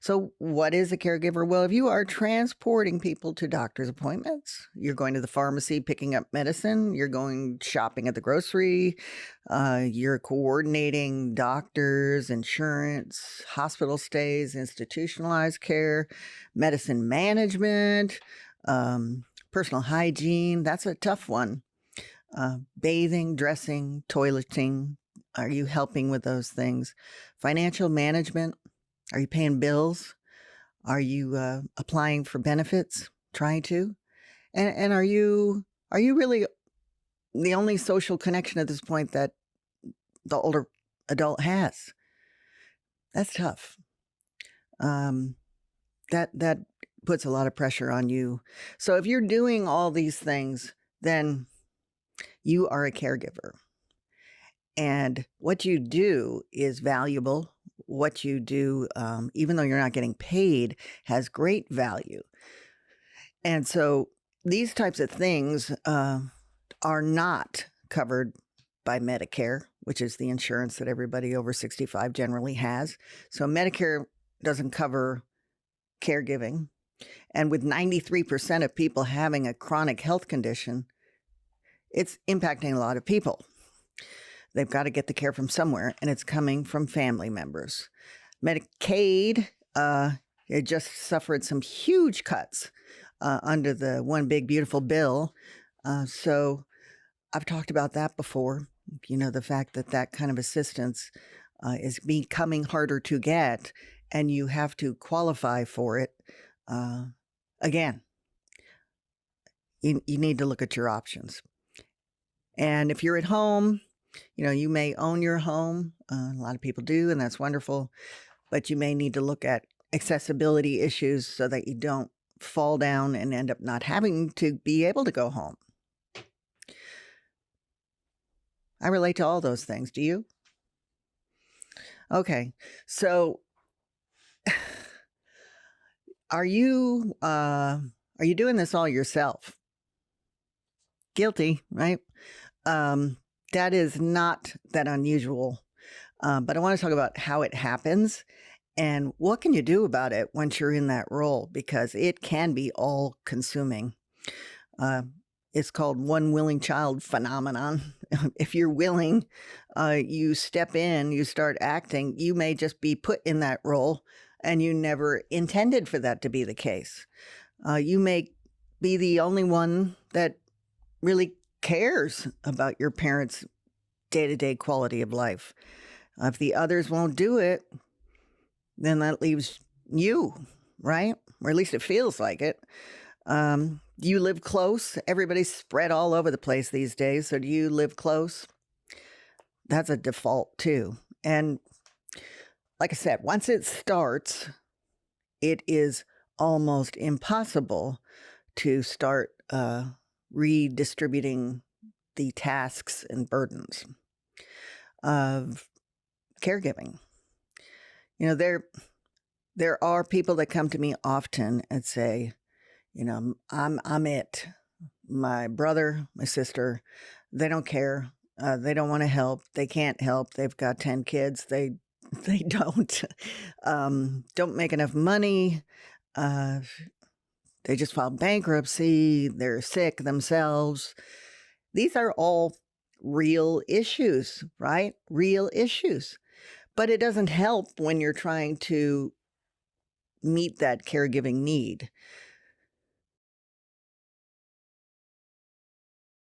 So, what is a caregiver? Well, if you are transporting people to doctor's appointments, you're going to the pharmacy picking up medicine, you're going shopping at the grocery, you're coordinating doctors, insurance, hospital stays, institutionalized care, medicine management, personal hygiene. That's a tough one. Bathing, dressing, toileting. Are you helping with those things? Financial management. Are you paying bills? Are you applying for benefits? Trying to? And are you really the only social connection at this point that the older adult has? That's tough. Um, that puts a lot of pressure on you. So if you're doing all these things, then you are a caregiver. And what you do is valuable. What you do, even though you're not getting paid, has great value. And so these types of things are not covered by Medicare, which is the insurance that everybody over 65 generally has. So Medicare doesn't cover caregiving. And with 93% of people having a chronic health condition, it's impacting a lot of people. They've got to get the care from somewhere, and it's coming from family members. Medicaid, it just suffered some huge cuts under the One Big Beautiful Bill. So I've talked about that before. The fact that that kind of assistance is becoming harder to get, and you have to qualify for it. Again, you need to look at your options. And if you're at home, you may own your home. A lot of people do, and that's wonderful. But you may need to look at accessibility issues so that you don't fall down and end up not having to be able to go home. I relate to all those things. Do you? Okay. So are you doing this all yourself? Guilty, right? That is not that unusual. But I want to talk about how it happens and what can you do about it once you're in that role, because it can be all consuming. It's called one willing child phenomenon. If you're willing, you step in, you start acting, you may just be put in that role and you never intended for that to be the case. You may be the only one that really cares about your parents' day-to-day quality of life. If the others won't do it, then that leaves you, right? Or at least it feels like it. Do you live close? Everybody's spread all over the place these days. So do you live close? That's a default too. And like I said, once it starts, it is almost impossible to start redistributing the tasks and burdens of caregiving. There are people that come to me often and say, I'm it. My brother, my sister, they don't care. They don't want to help. They can't help. They've got 10 kids. They don't make enough money. They just filed bankruptcy. They're sick themselves. These are all real issues, right? Real issues. But it doesn't help when you're trying to meet that caregiving need.